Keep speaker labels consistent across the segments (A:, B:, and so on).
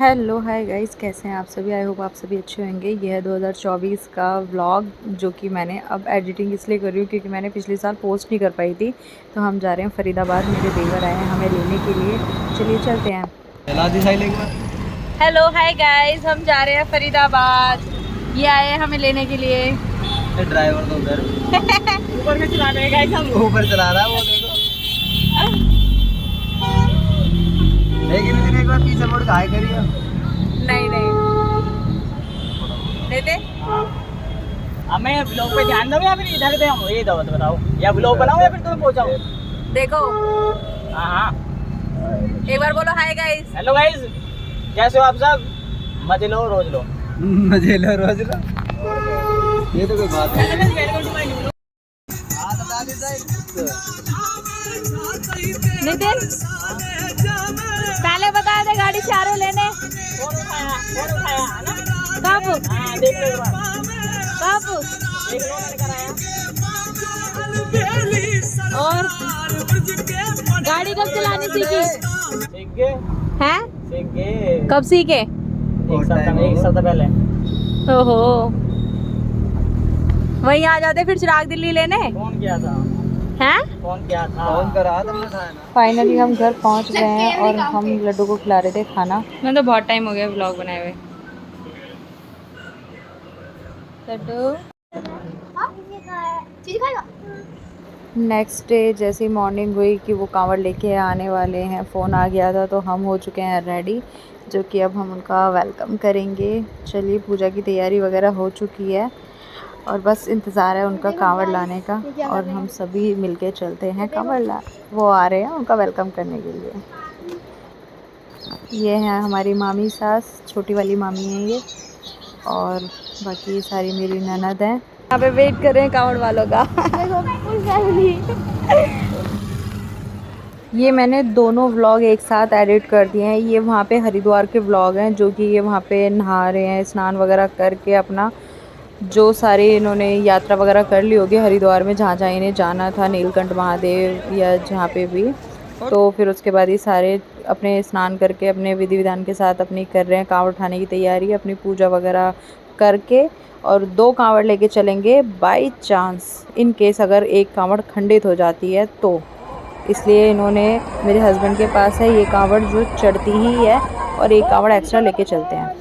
A: Hello hi guys, कैसे हैं आप सभी। आई होप आप सभी अच्छे होंगे। यह है 2024 का व्लॉग जो कि मैंने अब एडिटिंग इसलिए कर रही हूँ क्योंकि मैंने पिछले साल पोस्ट नहीं कर पाई थी। तो हम जा रहे हैं फरीदाबाद, मेरे देवर आए हैं हमें लेने के लिए। चलिए चलते हैं। हेलो हाय गाइस, हम जा रहे हैं फरीदाबाद। ये आए हैं हमें लेने के लिए।
B: ड्राइवर तो उधर ऊपर में चला रहे हैं गाइस, हम ऊपर चला रहा है वो देखो। लेकिन एक बार पीछे मुड़ के हाय करिए।
A: नहीं देते।
B: हमें ब्लॉग पे ध्यान दो या फिर इधर दे हम ये दो बताओ, या ब्लॉग बनाओ या फिर तुम्हें पहुंचाओ।
A: देखो
B: हाँ
A: एक बार बोलो हाय गाइस।
B: हेलो गाइस, कैसे हो आप सब। मजे लो रोज लो, मजे लो रोज लो, ये तो कोई बात नहीं।
A: नितिन पहले बताया था गाड़ी से आ रहे हो लेने।
B: फोन उठाया है ना।
A: कब
B: हाँ देख लो एक बार,
A: कब
B: देख लो मैंने कराया।
A: और गाड़ी कब चलानी सीखी
B: सीख गए,
A: हैं?
B: सीख गए।
A: कब सीखे?
B: एक सप्ताह पहले।
A: ओहो, वहीं आ जाते फिर चिराग दिल्ली लेने।
B: फोन किया था,
A: हैं?
B: फोन किया था, फोन करा तुमने था ना।
A: फाइनली हम घर पहुंच गए हैं और हम लड्डू को खिला रहे थे खाना। मैं तो बहुत टाइम हो गया व्लॉग बनाए हुए। लड्डू नेक्स्ट डे जैसी मॉर्निंग हुई कि वो कांवड़ लेके आने वाले हैं, फ़ोन आ गया था तो हम हो चुके हैं रेडी, जो कि अब हम उनका वेलकम करेंगे। चलिए, पूजा की तैयारी वगैरह हो चुकी है और बस इंतज़ार है उनका कांवड़ लाने का और हम सभी मिलके चलते हैं कांवड़ ला। वो आ रहे हैं उनका वेलकम करने के लिए। ये हैं हमारी मामी सास, छोटी वाली मामी है ये, और बाकी सारी मेरी ननद हैं। यहाँ पे वेट कर रहे हैं कांवड़ वालों का। ये मैंने दोनों व्लॉग एक साथ एडिट कर दिए हैं। ये वहाँ पे हरिद्वार के व्लॉग हैं जो कि ये वहाँ पे नहा रहे हैं, स्नान वगैरह करके अपना जो सारे इन्होंने यात्रा वगैरह कर ली होगी हरिद्वार में, जहाँ जहाँ इन्हें जाना था, नीलकंठ महादेव या जहाँ पे भी। तो फिर उसके बाद ये सारे अपने स्नान करके अपने विधि विधान के साथ अपनी कर रहे हैं कांवड़ उठाने की तैयारी, अपनी पूजा वगैरह करके। और 2 कांवड़ लेके चलेंगे बाई चांस, इन केस अगर एक कांवड़ खंडित हो जाती है तो। इसलिए इन्होंने, मेरे हस्बैंड के पास है ये कांवड़ जो चढ़ती ही है, और एक कांवड़ एक्स्ट्रा लेके चलते हैं।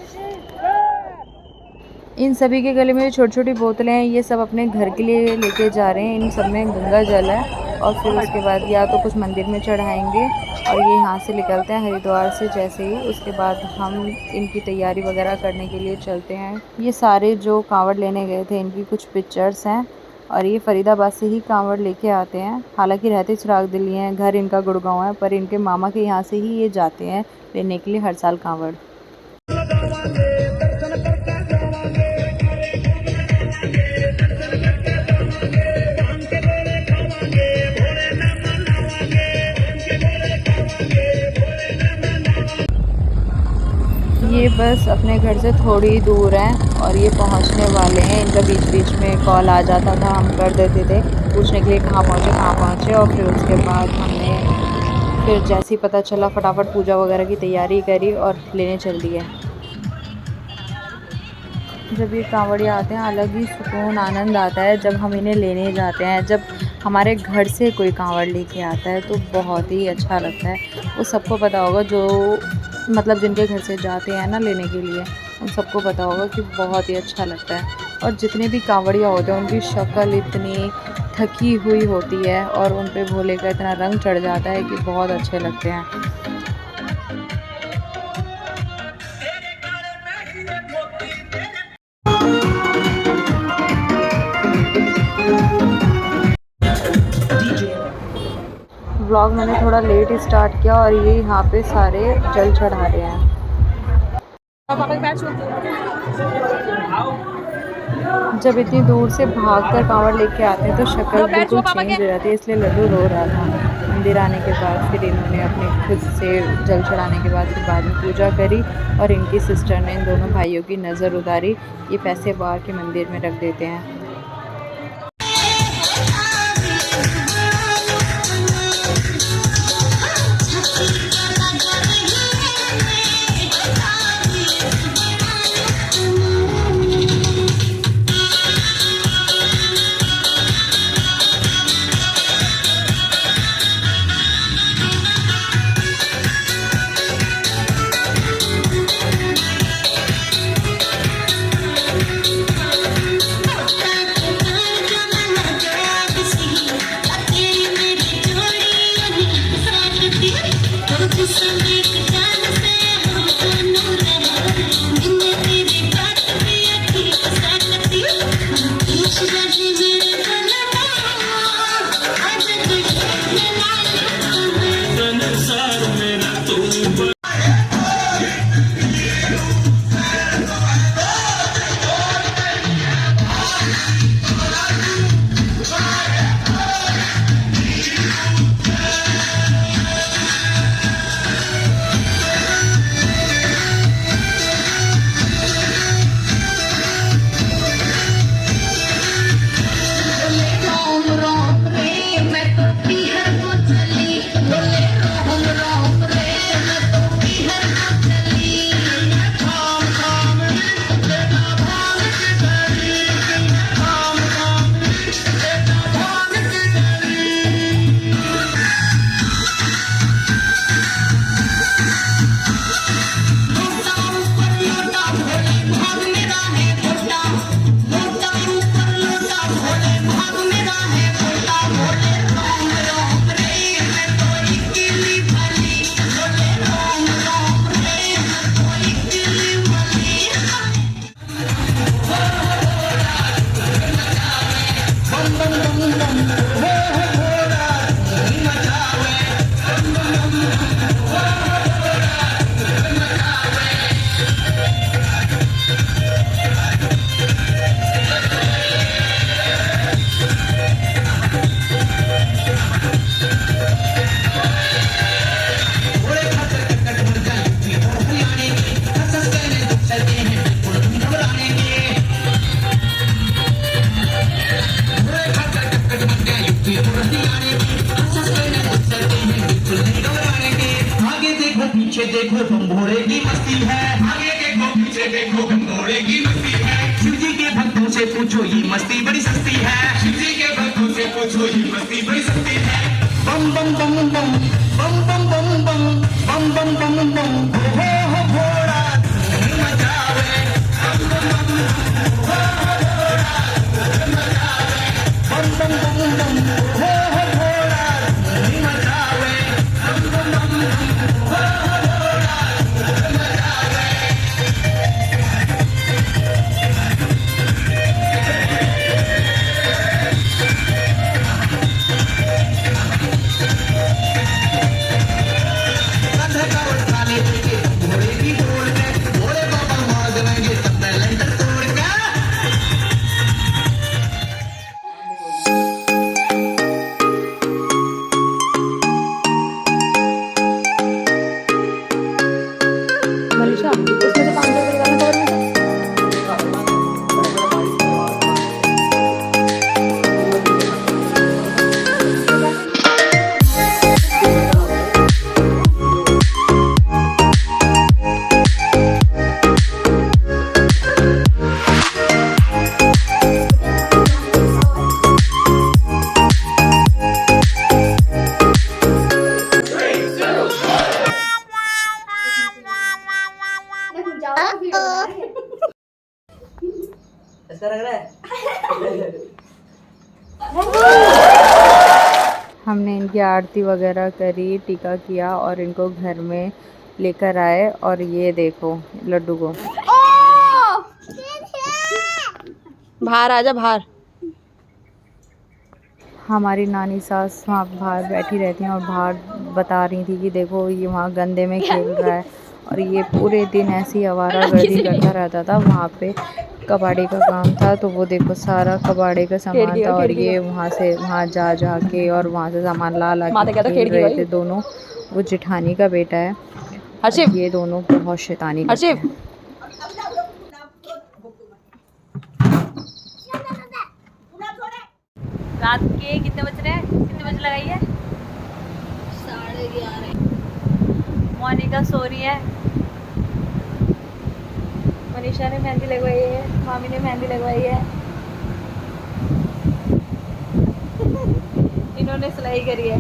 A: इन सभी के गले में छोटी छोटी बोतलें हैं, ये सब अपने घर के लिए लेके जा रहे हैं। इन सब में गंगा जल है और फिर उसके बाद या तो कुछ मंदिर में चढ़ाएंगे और ये यहाँ से निकलते हैं हरिद्वार से जैसे ही, उसके बाद हम इनकी तैयारी वगैरह करने के लिए चलते हैं। ये सारे जो कांवड़ लेने गए थे इनकी कुछ पिक्चर्स हैं और ये फरीदाबाद से ही कांवड़ लेके आते हैं। हालांकि रहते चिराग दिल्ली हैं, घर इनका गुड़गांव है, पर इनके मामा के यहाँ से ही ये जाते हैं लेने के लिए हर साल कांवड़। ये बस अपने घर से थोड़ी दूर है और ये पहुंचने वाले हैं। इनका बीच बीच में कॉल आ जाता था, हम कर देते थे पूछने के लिए कहाँ पहुँचे। और फिर उसके बाद हमने फिर जैसे ही पता चला फटाफट पूजा वगैरह की तैयारी करी और लेने चल दिए। जब ये कांवड़िया आते हैं अलग ही सुकून आनंद आता है जब हम इन्हें लेने जाते हैं। जब हमारे घर से कोई कांवड़ लेके आता है तो बहुत ही अच्छा लगता है। वो सबको पता होगा जो मतलब जिनके घर से जाते हैं ना लेने के लिए, उन सबको पता होगा कि बहुत ही अच्छा लगता है। और जितने भी कांवड़िया होते हैं उनकी शक्ल इतनी थकी हुई होती है और उन पे भोले का इतना रंग चढ़ जाता है कि बहुत अच्छे लगते हैं। व्लॉग मैंने थोड़ा लेट स्टार्ट किया और ये यहाँ पे सारे जल चढ़ा रहे हैं। जब इतनी दूर से भागकर कांवड़ लेके आते हैं तो शक्ल बिल्कुल चेंज हो जाती है, इसलिए लड्डू रो रहा था। मंदिर आने के बाद फिर इन्होंने अपने खुद से जल चढ़ाने के बाद फिर बाद में पूजा करी और इनकी सिस्टर ने इन दोनों भाइयों की नज़र उतारी। ये पैसे बाहर के मंदिर में रख देते हैं।
C: मस्ती है, आगे देखो पीछे देखो घोड़े की मस्ती है। शिव जी के भक्तों से पूछो ये मस्ती बड़ी सस्ती है, शिव जी के भक्तों से पूछो ये मस्ती बड़ी सस्ती है। बम बम बम बम बम बम बम बम बम बम बम बम हो घोड़ा धूम मचावे, बम बम बम हो घोड़ा धूम मचावे, बम बम बम बम हो घोड़ा धूम मचावे, बम बम बम हो घोड़ा धूम मचावे। कंधे का उठा ले के घोड़े की डोर पे, भोले बाबा मार देंगे सब लेंटर तोड़ के।
A: मनीषा उसमें से 500 रुपये निकालना कवर में से।
B: ऐसा लग रहा है।
A: हमने इनकी आरती वगैरह करी, टीका किया और इनको घर में लेकर आए। और ये देखो लड्डू को, बाहर आजा बाहर। हमारी नानी सास वहाँ बाहर बैठी रहती हैं और बाहर बता रही थी कि देखो ये वहाँ गंदे में खेल रहा है। और ये पूरे दिन ऐसी आवारागर्दी करता रहता था। वहाँ पे कबाड़ी का काम था, तो वो देखो सारा कबाड़ी का सामान था। और ये वहाँ से वहाँ जा के और वहाँ से सामान ला के खेल रहे थे दोनों। वो जेठानी का बेटा है। ये दोनों बहुत शैतानी करते हैं। रात के कितने बज रहे हैं? कितने बजे लगाई है? 11:30। मोनिका सो रही है। मनीषा ने मेहंदी लगवाई है, मामी ने मेहंदी लगवाई है। इन्होंने सिलाई करी है।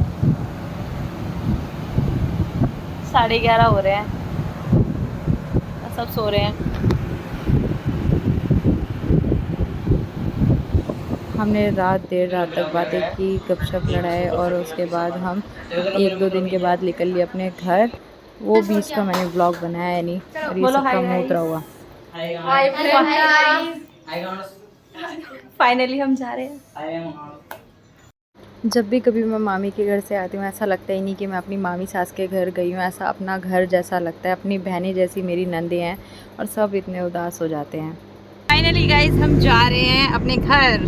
A: 11:30 हो रहे हैं, सब सो रहे हैं। हमने देर रात तक बातें की, गपशप लड़ाए और उसके बाद हम 1-2 दिन के बाद निकल लिए अपने घर। वो बीच का मैंने ब्लॉग बनाया नहीं और ये सब कम उतरा हुआ। फाइनली हम जा रहे हैं। जब भी कभी मैं मामी के घर से आती हूँ ऐसा लगता ही नहीं कि मैं अपनी मामी सास के घर गई हूँ। ऐसा अपना घर जैसा लगता है। अपनी बहनें जैसी मेरी नंदे हैं और सब इतने उदास हो जाते हैं। फाइनली गाइस हम जा रहे हैं अपने घर।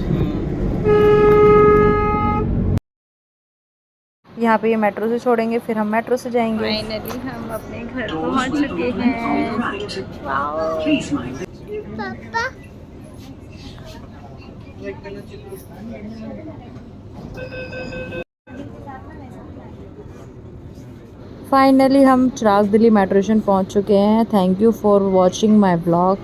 A: यहाँ पे ये मेट्रो से छोड़ेंगे, फिर हम मेट्रो से जाएंगे। फाइनली हम अपने घर पहुँच चुके हैं। पापा फाइनली हम चिराग दिल्ली मेट्रो स्टेशन पहुँच चुके हैं। Thank you for watching my blog.